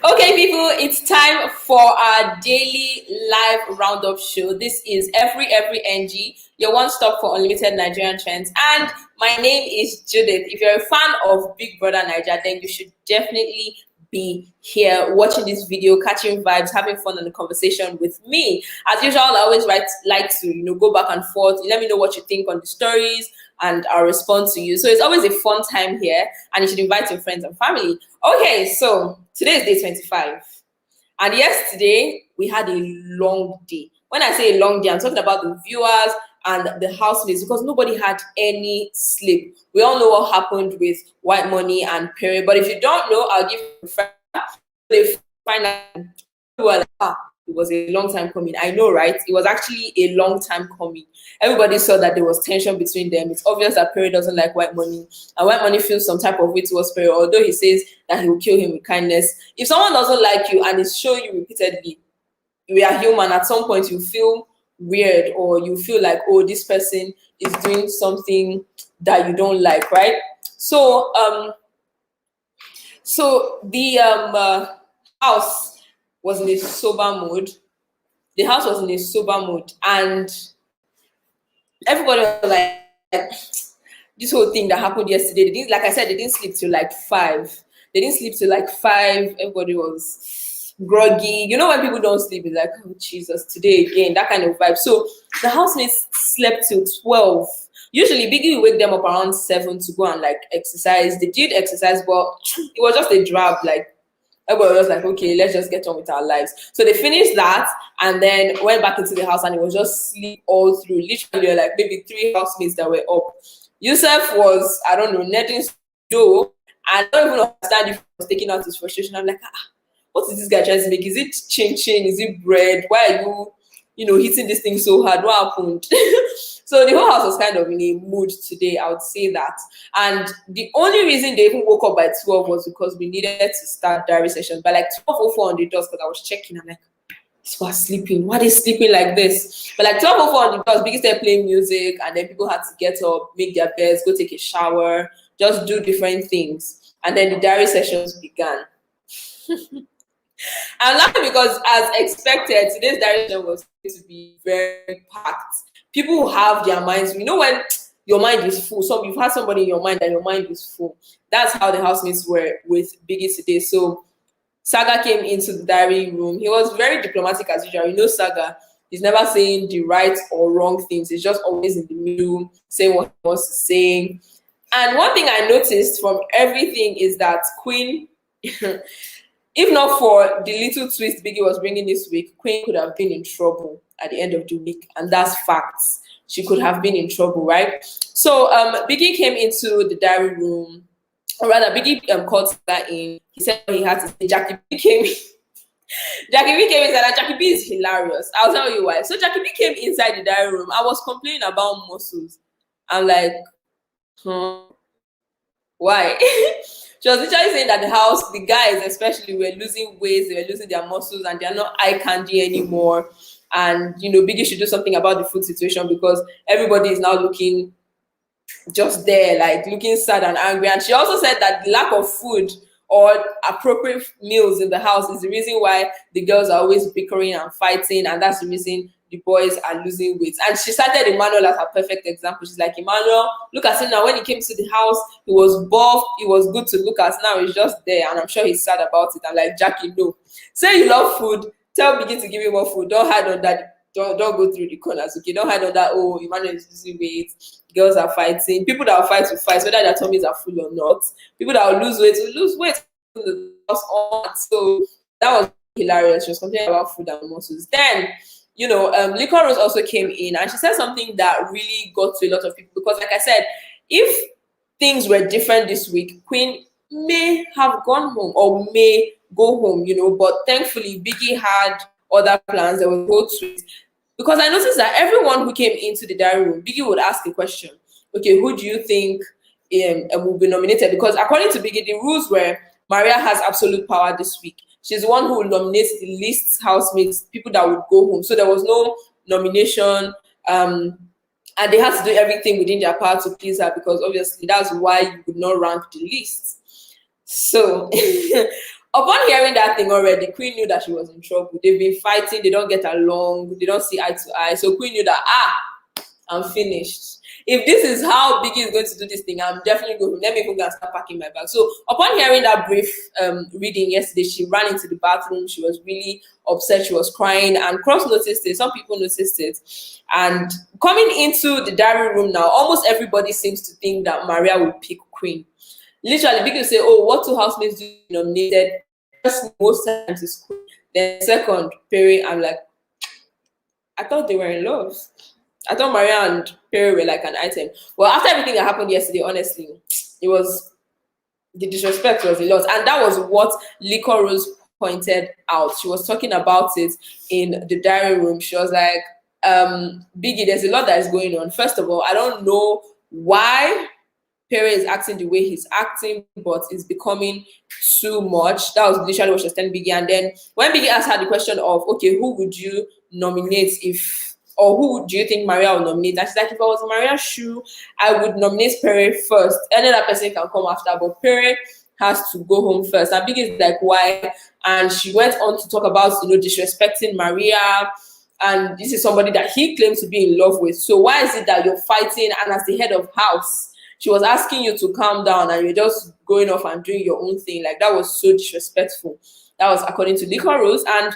Okay, people, it's time for our daily live roundup show. This is every NG, your one stop for unlimited Nigerian trends. And my name is Judith. If you're a fan of Big Brother Naija, then you should definitely be here watching this video, catching vibes, having fun in the conversation with me. As usual, I always like to go back and forth. Let me know what you think on the stories, and I'll respond to you. So it's always a fun time here, and you should invite your friends and family. Okay, so today is day 25. And yesterday, we had a long day. When I say a long day, I'm talking about the viewers and the housemates because nobody had any sleep. We all know what happened with Whitemoney and Pere. But if you don't know, I'll give you a find out. Well, it was a long time coming. I know, right? It was actually a long time coming. Everybody saw that there was tension between them. It's obvious that Pere doesn't like Whitemoney, and Whitemoney feels some type of way towards Pere, although he says that he will kill him with kindness. If someone doesn't like you and it's showing you repeatedly, we are human. At some point, you feel weird, or you feel like, oh, this person is doing something that you don't like, right? So, the house was in a sober mood. The house was in a sober mood, and everybody was like, this whole thing that happened yesterday. They didn't, like I said, they didn't sleep till like 5. They didn't sleep till like 5. Everybody was groggy. You know when people don't sleep, it's like, oh Jesus, today again, that kind of vibe. So the housemates slept till 12. Usually Biggie will wake them up around 7 to go and like exercise. They did exercise, but it was just a drab, like everybody was like, okay, let's just get on with our lives. So they finished that and then went back into the house, and it was just sleep all through. Literally, there were like maybe 3 housemates that were up. Yusuf was, I don't know, netting dough. I don't even understand if he was taking out his frustration. I'm like, what is this guy trying to make? Is it chin chin? Is it bread? Why are you hitting this thing so hard? What happened? So the whole house was kind of in a mood today, I would say that. And the only reason they even woke up by 12 was because we needed to start diary sessions. By like 12:04 on the dot, because I was checking, I'm like, these people are sleeping. Why are they sleeping like this? But like 12:04 on the dot, Biggie started playing music, and then people had to get up, make their beds, go take a shower, just do different things. And then the diary sessions began. I'm laughing because, as expected, today's diary session was going to be very packed. People who have their minds, when your mind is full. So you've had somebody in your mind and your mind is full. That's how the housemates were with Biggie today. So Saga came into the diary room. He was very diplomatic as usual. You know Saga, he's never saying the right or wrong things. He's just always in the middle, saying what he wants to say. And one thing I noticed from everything is that Queen, if not for the little twist Biggie was bringing this week, Queen could have been in trouble at the end of the week. And that's facts. She could have been in trouble, right? So Biggie came into the diary room. Or rather, Biggie called that in. He said he had to say. Jackie B came in. Jackie B came inside, and Jackie B is hilarious. I'll tell you why. So Jackie B came inside the diary room. I was complaining about muscles. I'm like, why? She was literally saying that the guys especially, were losing weight, they were losing their muscles, and they're not eye candy anymore. And Biggie should do something about the food situation because everybody is now looking just there, like looking sad and angry. And she also said that the lack of food or appropriate meals in the house is the reason why the girls are always bickering and fighting, and that's the reason the boys are losing weight. And she cited Emmanuel as her perfect example. She's like, Emmanuel, look at him now. When he came to the house, he was buff, he was good to look at. Now he's just there, and I'm sure he's sad about it. I'm like, Jackie, no. Say you love food, tell Biggie to give you more food. Don't hide on that. Don't go through the corners, okay? Don't hide on that, oh, Emmanuel is losing weight, girls are fighting. People that will fight will fight, whether their tummies are full or not. People that will lose weight will lose weight. So that was hilarious. She was complaining about food and muscles. Then, Liquor Rose also came in, and she said something that really got to a lot of people because, like I said, if things were different this week, Queen may have gone home or may go home, but thankfully Biggie had other plans. There was a whole twist. Because I noticed that everyone who came into the diary room, Biggie would ask a question. Okay, who do you think will be nominated? Because according to Biggie, the rules were Maria has absolute power this week. She's the one who nominates the least housemates, people that would go home. So there was no nomination. And they had to do everything within their power to please her, because obviously that's why you would not rank the least. So Upon hearing that thing already, Queen knew that she was in trouble. They've been fighting, they don't get along, they don't see eye to eye. So Queen knew that, I'm finished. If this is how Biggie is going to do this thing, I'm definitely going. Let me even go and start packing my bag. So upon hearing that brief reading yesterday, she ran into the bathroom. She was really upset. She was crying, and Cross noticed it. Some people noticed it. And coming into the diary room now, almost everybody seems to think that Maria will pick Queen. Literally, Biggie will say, "Oh, what two housemates do you nominated?" First, most times is Queen. Then second, Pere. I'm like, I thought they were in love. I thought Maria and Pere were like an item. Well, after everything that happened yesterday, honestly, the disrespect was a lot. And that was what Liquor Rose pointed out. She was talking about it in the diary room. She was like, Biggie, there's a lot that is going on. First of all, I don't know why Pere is acting the way he's acting, but it's becoming too much. That was literally what she was telling Biggie. And then when Biggie asked her the question of, okay, who would you nominate or who do you think Maria will nominate? And she's like, if I was Maria's shoe, I would nominate Pere first. Any other person can come after, but Pere has to go home first. And Biggie is like, why? And she went on to talk about, disrespecting Maria. And this is somebody that he claims to be in love with. So why is it that you're fighting? And as the head of house, she was asking you to calm down and you're just going off and doing your own thing. Like, that was so disrespectful. That was according to Liquor Rose. And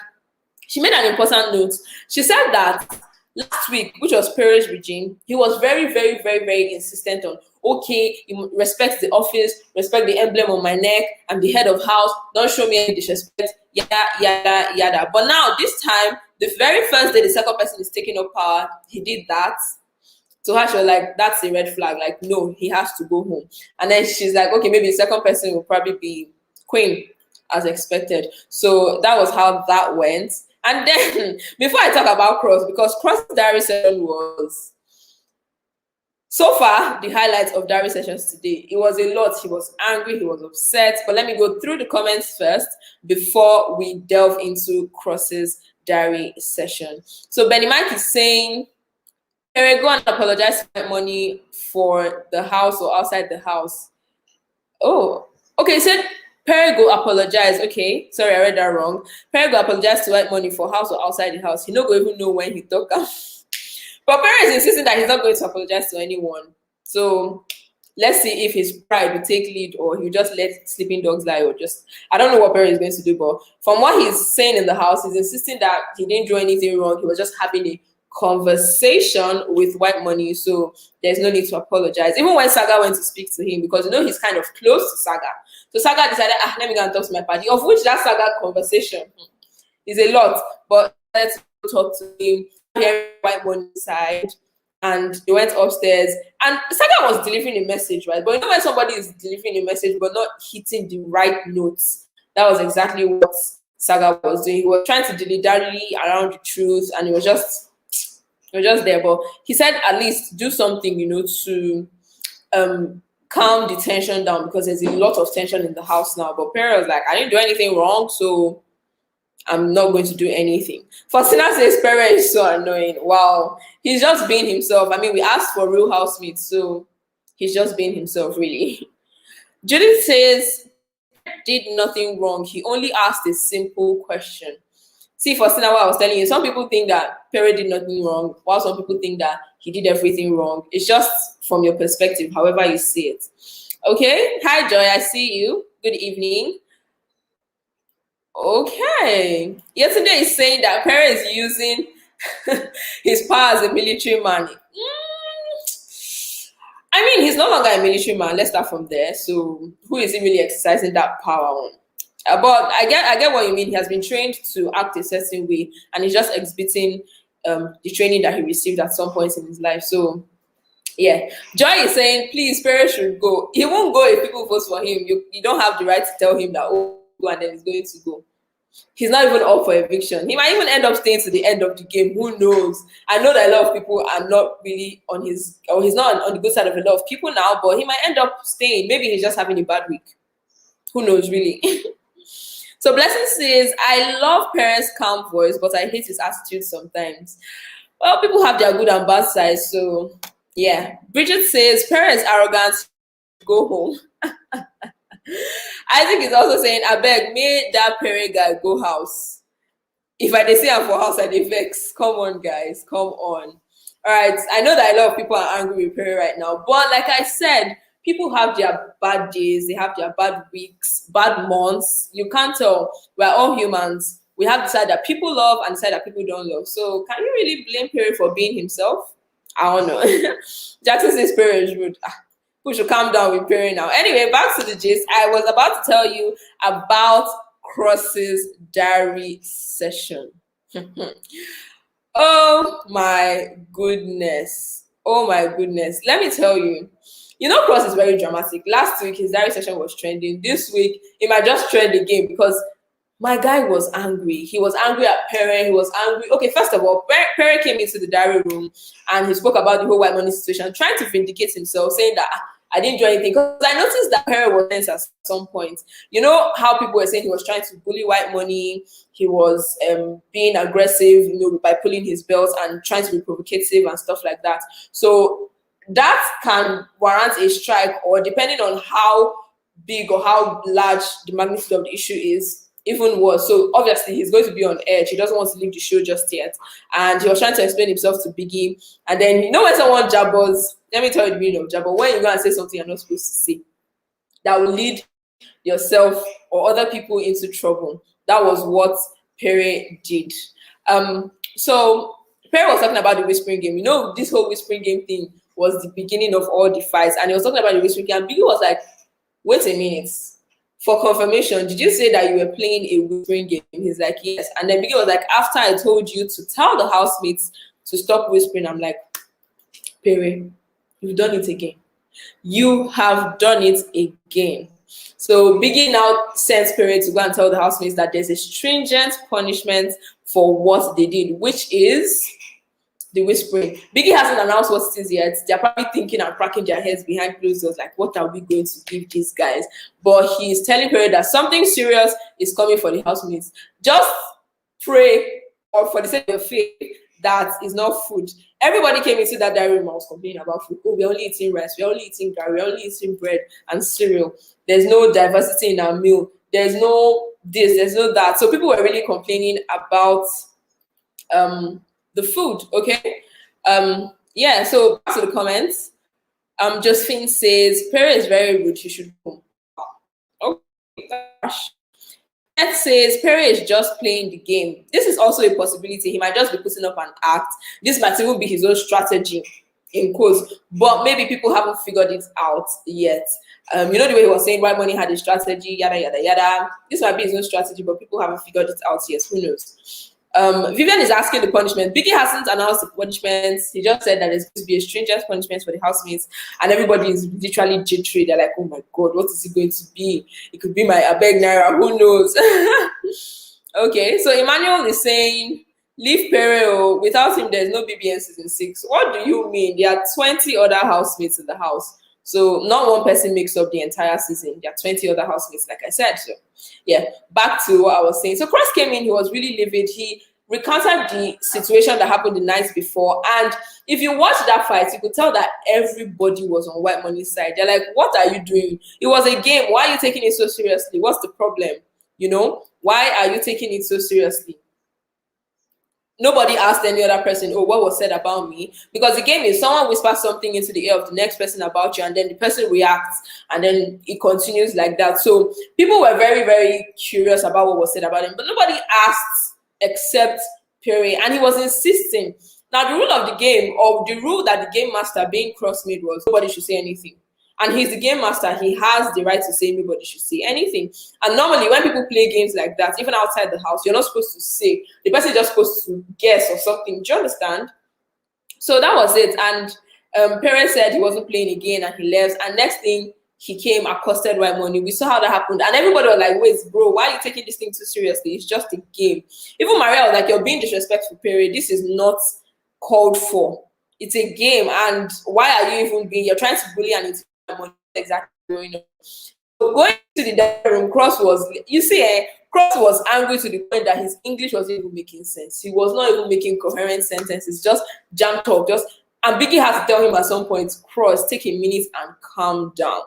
she made an important note. She said that last week, which was Pere's regime, he was very, very, very, very insistent on, okay, you respect the office, respect the emblem on my neck, I'm the head of house, don't show me any disrespect, yada, yada, yada. But now, this time, the very first day the second person is taking up power, he did that. So her, she was like, that's a red flag. Like, no, he has to go home. And then she's like, okay, maybe the second person will probably be Queen, as expected. So that was how that went. And then, before I talk about Cross, because Cross diary session was, so far, the highlights of diary sessions today. It was a lot. He was angry, he was upset. But let me go through the comments first before we delve into Cross's diary session. So Benny Mike is saying, Pere, go and apologize for money for the house or outside the house. Oh, okay, he said, Pere go apologize. Okay, sorry, I read that wrong. Pere go apologize to Whitemoney for house or outside the house. He no go even know when he talk. But Pere is insisting that he's not going to apologize to anyone. So let's see if his pride will take lead or he'll just let sleeping dogs lie, or just, I don't know what Pere is going to do. But from what he's saying in the house, he's insisting that he didn't do anything wrong. He was just having a conversation with Whitemoney, so there's no need to apologize. Even when Saga went to speak to him, because he's kind of close to Saga. So Saga decided, let me go and talk to my party, of which that Saga conversation is a lot. But let's talk to him, hear Whitemoney's side. And they went upstairs, and Saga was delivering a message, right? But when somebody is delivering a message but not hitting the right notes, that was exactly what Saga was doing. He was trying to dilly-dally around the truth, and it was just there. But he said, at least do something, to calm the tension down, because there's a lot of tension in the house now. But Pere was like, I didn't do anything wrong, so I'm not going to do anything. Faustina says Pere is so annoying. Wow, he's just being himself. I mean, we asked for real housemates, so he's just being himself, really. Judith says, did nothing wrong. He only asked a simple question. See, Faustina, what I was telling you, some people think that Pere did nothing wrong, while some people think that he did everything wrong. It's just from your perspective, however you see it. Okay. Hi, Joy. I see you. Good evening. Okay. Yesterday is saying that Pere is using his power as a military man. I mean, he's no longer a military man. Let's start from there. So who is he really exercising that power on? But I get what you mean. He has been trained to act a certain way, and he's just exhibiting the training that he received at some point in his life. So yeah, Joy is saying, please, Pere should go. He won't go if people vote for him. You don't have the right to tell him that, oh, go, and then he's going to go. He's not even up for eviction. He might even end up staying to the end of the game. Who knows? I know that a lot of people are not really on his, or he's not on the good side of a lot of people now, but he might end up staying. Maybe he's just having a bad week. Who knows, really? So Blessing says, I love Pere's calm voice, but I hate his attitude sometimes. Well, people have their good and bad sides, so yeah. Bridget says, Pere is arrogant. Go home. Isaac is also saying, I beg, may that Pere guy go house. If I dey say am for house, I dey vex. Come on, guys. Come on. All right. I know that a lot of people are angry with Pere right now. But like I said, people have their bad days. They have their bad weeks, bad months. You can't tell. We're all humans. We have the side that people love and the side that people don't love. So can you really blame Pere for being himself? I don't know. Jackson says Pere is rude. We should calm down with Pere now. Anyway, back to the gist. I was about to tell you about Cross's diary session. Oh my goodness. Oh my goodness. Let me tell you. You know, Cross is very dramatic. Last week, his diary session was trending. This week, it might just trend again because my guy was angry. He was angry at Pere. He was angry. Okay, first of all, Pere came into the diary room and he spoke about the whole Whitemoney situation, trying to vindicate himself, saying that I didn't do anything. Because I noticed that Pere was tense at some point. You know how people were saying he was trying to bully Whitemoney. He was being aggressive, you know, by pulling his belt and trying to be provocative and stuff like that. So that can warrant a strike, or depending on how big or how large the magnitude of the issue is, even worse. So obviously he's going to be on edge. He doesn't want to leave the show just yet. And he was trying to explain himself to Biggie. And then, you know, when someone jabbers, let me tell you the meaning of jabber. When you go and say something you're not supposed to say, that will lead yourself or other people into trouble. That was what Pere did. So Pere was talking about the whispering game. You know, this whole whispering game thing was the beginning of all the fights. And he was talking about the whispering game. And Biggie was like, wait a minute. For confirmation, did you say that you were playing a whispering game? He's like, yes. And then Biggie was like, after I told you to tell the housemates to stop whispering, I'm like, Pere, you've done it again. You have done it again. So Biggie now sends Pere to go and tell the housemates that there's a stringent punishment for what they did, which is the whispering. Biggie hasn't announced what it is yet. They're probably thinking and cracking their heads behind closed doors, like, what are we going to give these guys? But he's telling Pere that something serious is coming for the housemates. Just pray, or for the sake of your faith, that is not food. Everybody came into that diary room and was complaining about food. Oh, we're only eating rice, we're only eating curry, we're only eating bread and cereal. There's no diversity in our meal. There's no this, there's no that. So people were really complaining about the food. Okay. Yeah, so back to the comments. Josephine says Pere is very rude, he should go. Okay, gosh. Ed says Pere is just playing the game. This is also a possibility. He might just be putting up an act. This might even be his own strategy, in quotes, but maybe people haven't figured it out yet. You know, the way he was saying Whitemoney had a strategy, yada yada yada. This might be his own strategy, but people haven't figured it out yet. Who knows? Vivian is asking the punishment. Biggie hasn't announced the punishments. He just said that there's going to be a stringent punishment for the housemates, and everybody is literally jittery. They're like, oh my God, what is it going to be? It could be my Abeg Naira, who knows? Okay, so Emmanuel is saying, leave Pere, without him, there's no BBN season 6. What do you mean? There are 20 other housemates in the house. So not one person makes up the entire season. There are 20 other housemates, like I said. So yeah, back to what I was saying. So Cross came in, he was really livid. He recounted the situation that happened the night before. And if you watch that fight, you could tell that everybody was on Whitemoney's side. They're like, what are you doing? It was a game. Why are you taking it so seriously? What's the problem? You know, why are you taking it so seriously? Nobody asked any other person, oh, what was said about me? Because the game is someone whispers something into the ear of the next person about you, and then the person reacts, and then it continues like that. So people were very, very curious about what was said about him, but nobody asked except Pere, and he was insisting. Now, the rule of the game, or the rule that the game master being Cross made, was nobody should say anything. And he's the game master. He has the right to say nobody should say anything. And normally when people play games like that, even outside the house, you're not supposed to say. The person is just supposed to guess or something. Do you understand? So that was it. And Pere said he wasn't playing again and he left. And next thing, he came, accosted Whitemoney. We saw how that happened. And everybody was like, wait, bro, why are you taking this thing too seriously? It's just a game. Even Maria was like, you're being disrespectful, Pere. This is not called for. It's a game. And why are you even being, you're trying to bully and it's exactly going on. So going to the dining room, Cross was, you see, Cross was angry to the point that his English wasn't even making sense. He was not even making coherent sentences, just jam talk, and Biggie had to tell him at some point, Cross, take a minute and calm down.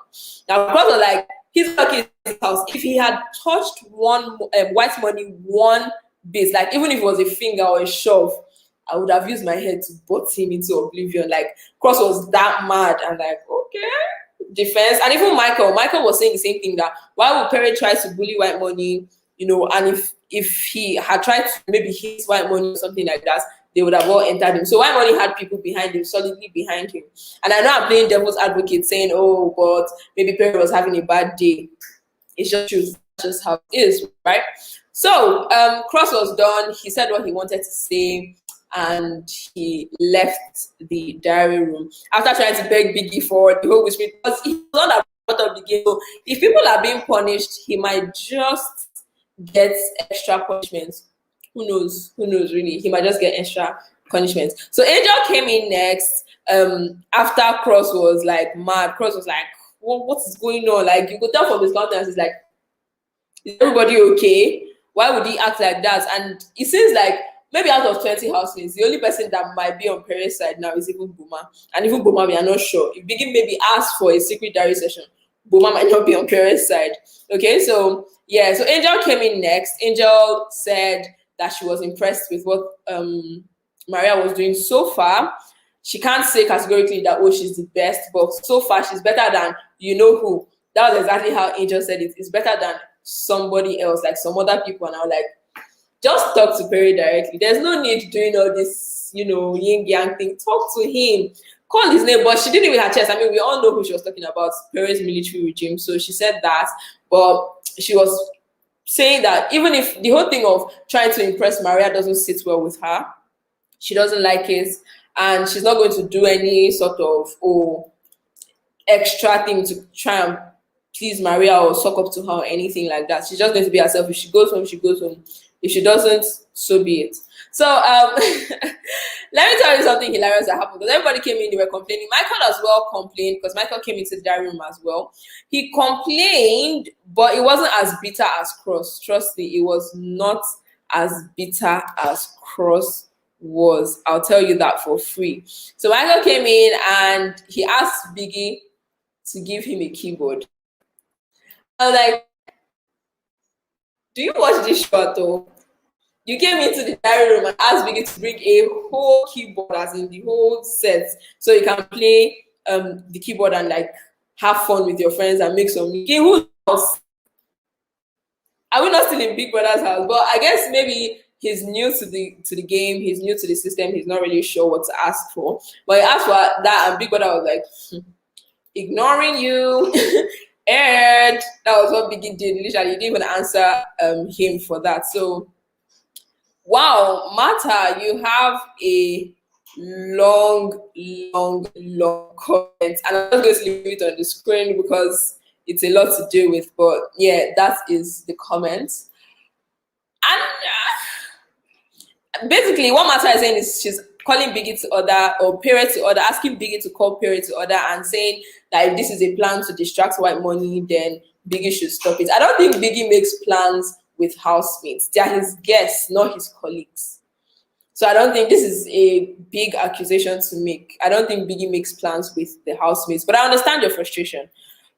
Now, Cross was like, He's lucky in his house. If he had touched one white money one bit, like even if it was a finger or a shove, I would have used my head to butt him into oblivion. Like Cross was that mad and like, okay, defense. And even Michael was saying the same thing, that why would Pere try to bully white money, and if he had tried to maybe hit white money or something like that, they would have all entered him. So white money had people behind him, solidly behind him. And I know I'm playing devil's advocate saying, oh, but maybe Pere was having a bad day. It's just true. That's just how it is, right? So Cross was done. He said what he wanted to say, and he left the diary room after trying to beg Biggie for the whole whispering, because he was not part of the game. So if people are being punished, he might just get extra punishments. Who knows really? He might just get extra punishments. So Angel came in next. After Cross was like mad. Cross was like, what is going on? Like, you could tell from his countenance, it's like, is everybody okay? Why would he act like that? And it seems like maybe out of 20 housemates, the only person that might be on Pere's side now is even Boma. And even Boma, we are not sure. If Biggie maybe asked for a secret diary session, Boma might not be on Pere's side. Okay, so yeah, so Angel came in next. Angel said that she was impressed with what Maria was doing so far. She can't say categorically that, oh, she's the best, but so far she's better than who. That was exactly how Angel said it. It's better than somebody else, like some other people. And I was like, just talk to Pere directly. There's no need doing all this, yin yang thing. Talk to him. Call his name. But she did it with her chest. I mean, we all know who she was talking about, Pere's military regime. So she said that, but she was saying that even if the whole thing of trying to impress Maria doesn't sit well with her, she doesn't like it, and she's not going to do any sort of extra thing to try and please Maria or suck up to her or anything like that. She's just going to be herself. If she goes home, she goes home. If she doesn't, so be it. So let me tell you something hilarious that happened, because everybody came in, they were complaining. Michael as well complained, because Michael came into the diary room as well. He complained, but it wasn't as bitter as Cross. Trust me, it was not as bitter as Cross was. I'll tell you that for free. So Michael came in and he asked Biggie to give him a keyboard. I was like, do you watch this show at all? You came into the diary room and asked Biggie to bring a whole keyboard, as in the whole set, so you can play the keyboard and like have fun with your friends and make some music. Who else? Are we not still in Big Brother's house? But I guess maybe he's new to the game, he's new to the system, he's not really sure what to ask for. But he asked for that, and Big Brother was like, ignoring you. And that was what Biggie did. Literally, he didn't even answer him for that. So wow, Martha, you have a long comment, and I'm just going to leave it on the screen because it's a lot to deal with. But yeah, that is the comment. And basically, what Martha is saying is she's calling Biggie to order, or Pere to order, asking Biggie to call Pere to order, and saying that if this is a plan to distract white money, then Biggie should stop it. I don't think Biggie makes plans with housemates. They are his guests, not his colleagues. So I don't think this is a big accusation to make. I don't think Biggie makes plans with the housemates, but I understand your frustration.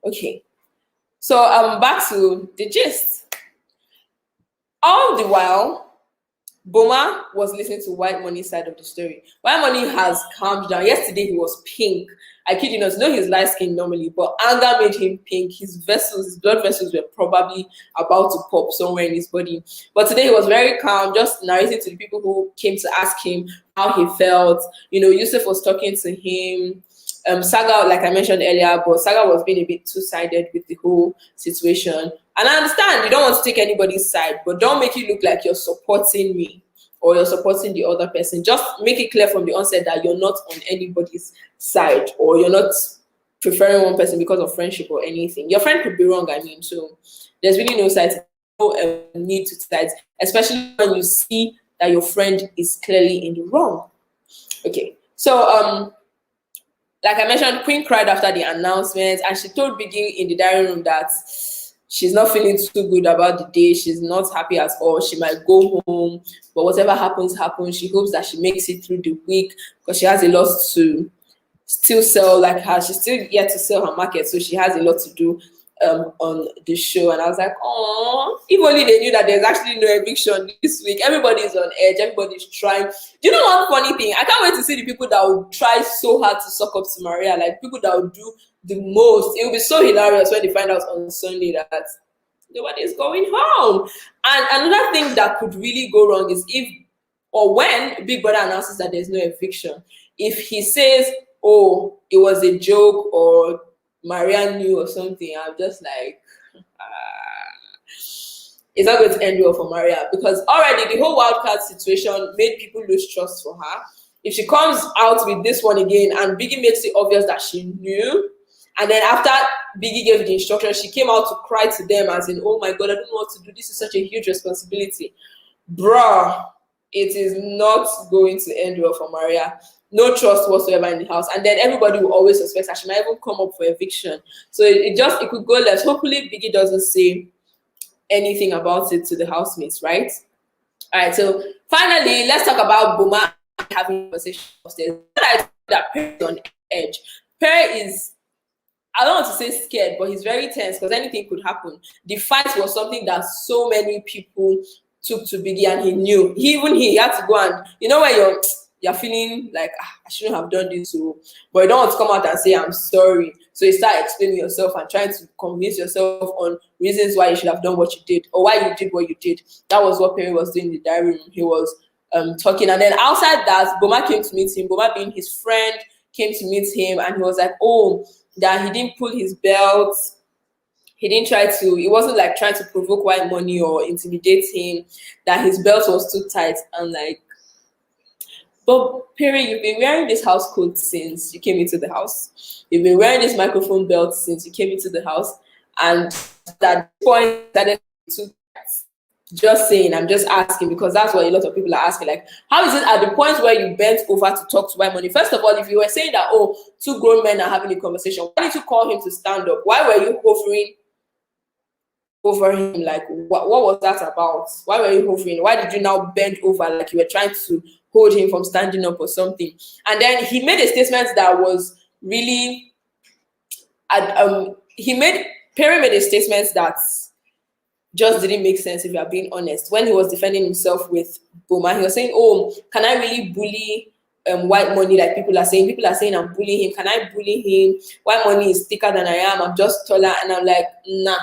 Okay. So back to the gist. All the while, Boma was listening to White Money's side of the story. White Money has calmed down. Yesterday he was pink. I kid you not, he's light skinned normally, but anger made him pink. His blood vessels were probably about to pop somewhere in his body. But today he was very calm, just narrating to the people who came to ask him how he felt. Yusuf was talking to him. Saga, like I mentioned earlier, but Saga was being a bit two-sided with the whole situation. And I understand you don't want to take anybody's side, but don't make it look like you're supporting me or you're supporting the other person. Just make it clear from the onset that you're not on anybody's side, or you're not preferring one person because of friendship or anything. Your friend could be wrong, so there's really no sides, no need to sides, especially when you see that your friend is clearly in the wrong. Okay, so like I mentioned, Queen cried after the announcement, and she told Biggie in the diary room that she's not feeling too good about the day. She's not happy at all. She might go home, but whatever happens, happens. She hopes that she makes it through the week because she has a lot to still sell. Like her, she's still yet to sell her market, so she has a lot to do on the show, and I was like, oh, if only they knew that there's actually no eviction this week. Everybody's on edge, everybody's trying. Do you know one funny thing? I can't wait to see the people that would try so hard to suck up to Maria, like people that would do the most. It will be so hilarious when they find out on Sunday that nobody is going home. And another thing that could really go wrong is if or when Big Brother announces that there's no eviction. If he says, oh, it was a joke, or Maria knew or something, I'm just like, it's not going to end well for Maria, because already the whole wildcard situation made people lose trust for her. If she comes out with this one again and Biggie makes it obvious that she knew, and then after Biggie gave the instructions, she came out to cry to them as in, oh my God, I don't know what to do. This is such a huge responsibility. Bruh, it is not going to end well for Maria. No trust whatsoever in the house, and then everybody will always suspect that she might even come up for eviction. So it could go left. Hopefully Biggie doesn't say anything about it to the housemates, right? All right, so finally let's talk about Boma having a conversation upstairs. That Pere is on edge. Pere is, I don't want to say scared, but he's very tense because anything could happen. The fight was something that so many people took to Biggie, and he knew. He had to go, and you know when you're feeling like, I shouldn't have done this, but you don't want to come out and say, I'm sorry. So you start explaining yourself and trying to convince yourself on reasons why you should have done what you did, or why you did what you did. That was what Pere was doing in the diary room. He was talking. And then outside that, Boma came to meet him. Boma, being his friend, came to meet him, and he was like, oh, that he didn't pull his belt. He didn't try to, it wasn't like trying to provoke Whitemoney or intimidate him, that his belt was too tight. And like, but Pere, you've been wearing this house coat since you came into the house. You've been wearing this microphone belt since you came into the house. And at that point, that just saying, I'm just asking, because that's what a lot of people are asking. Like, how is it at the point where you bent over to talk to Whitemoney? First of all, if you were saying that, oh, two grown men are having a conversation, why did you call him to stand up? Why were you hovering over him? Like, what was that about? Why were you hovering? Why did you now bend over like you were trying to hold him from standing up or something? And then he made a statement that was really, Pere made a statement that just didn't make sense, if you are being honest. When he was defending himself with Boma, he was saying, oh, can I really bully Whitemoney like people are saying? People are saying I'm bullying him. Can I bully him? Whitemoney is thicker than I am. I'm just taller. And I'm like, nah.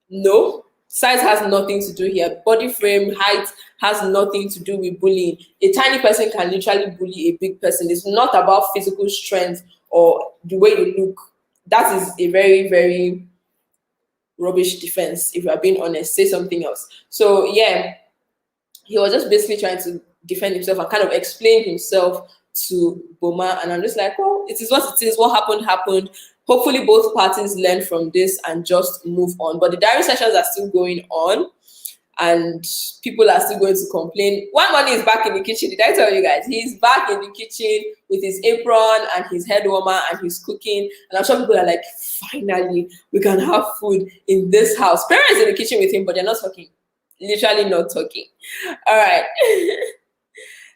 No. Size has nothing to do here. Body frame, height has nothing to do with bullying. A tiny person can literally bully a big person. It's not about physical strength or the way you look. That is a very, very rubbish defense, if you are being honest. Say something else. So yeah, he was just basically trying to defend himself and kind of explain himself to Boma. And I'm just like, oh, it is what it is. What happened. Hopefully both parties learn from this and just move on. But the diary sessions are still going on, and people are still going to complain. Whitemoney is back in the kitchen. Did I tell you guys? He's back in the kitchen with his apron and his head warmer, and he's cooking. And I'm sure people are like, finally, we can have food in this house. Parents in the kitchen with him, but they're not talking. Literally not talking. All right.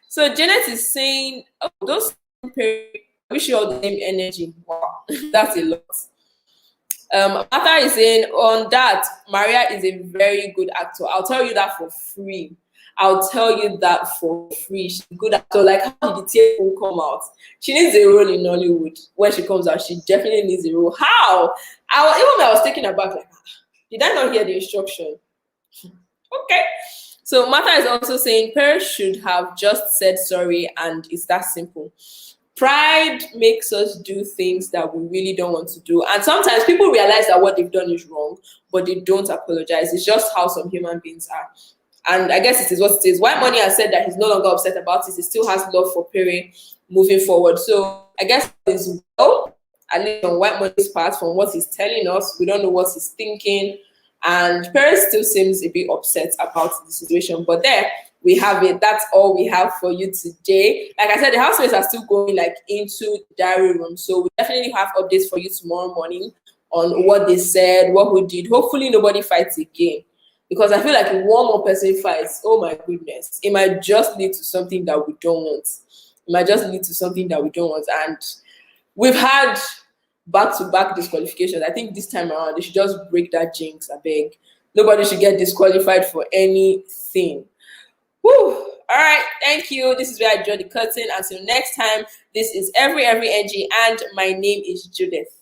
So Janet is saying, oh, those parents, I wish you all the same energy. Wow, that's a lot. Martha is saying, on that, Maria is a very good actor. I'll tell you that for free. She's a good actor. Like, how did the tear come out? She needs a role in Nollywood. When she comes out, she definitely needs a role. How? I was taken aback, like, did I not hear the instruction? Okay. So Martha is also saying, Pere should have just said sorry, and it's that simple. Pride makes us do things that we really don't want to do. And sometimes people realize that what they've done is wrong, but they don't apologize. It's just how some human beings are. And I guess it is what it is. Whitemoney has said that he's no longer upset about it. He still has love for Pere moving forward. So I guess it's well, at least on Whitemoney's part, from what he's telling us, we don't know what he's thinking. And Pere still seems a bit upset about the situation. But there we have it. That's all we have for you today. Like I said, the housemates are still going like into the diary room. So we definitely have updates for you tomorrow morning on what they said, what we did. Hopefully nobody fights again. Because I feel like if one more person fights, oh my goodness, it might just lead to something that we don't want. And we've had back-to-back disqualifications. I think this time around they should just break that jinx. I beg. Nobody should get disqualified for anything. Whew. All right, thank you. This is where I draw the curtain. Until next time, this is every NG, and my name is Judith.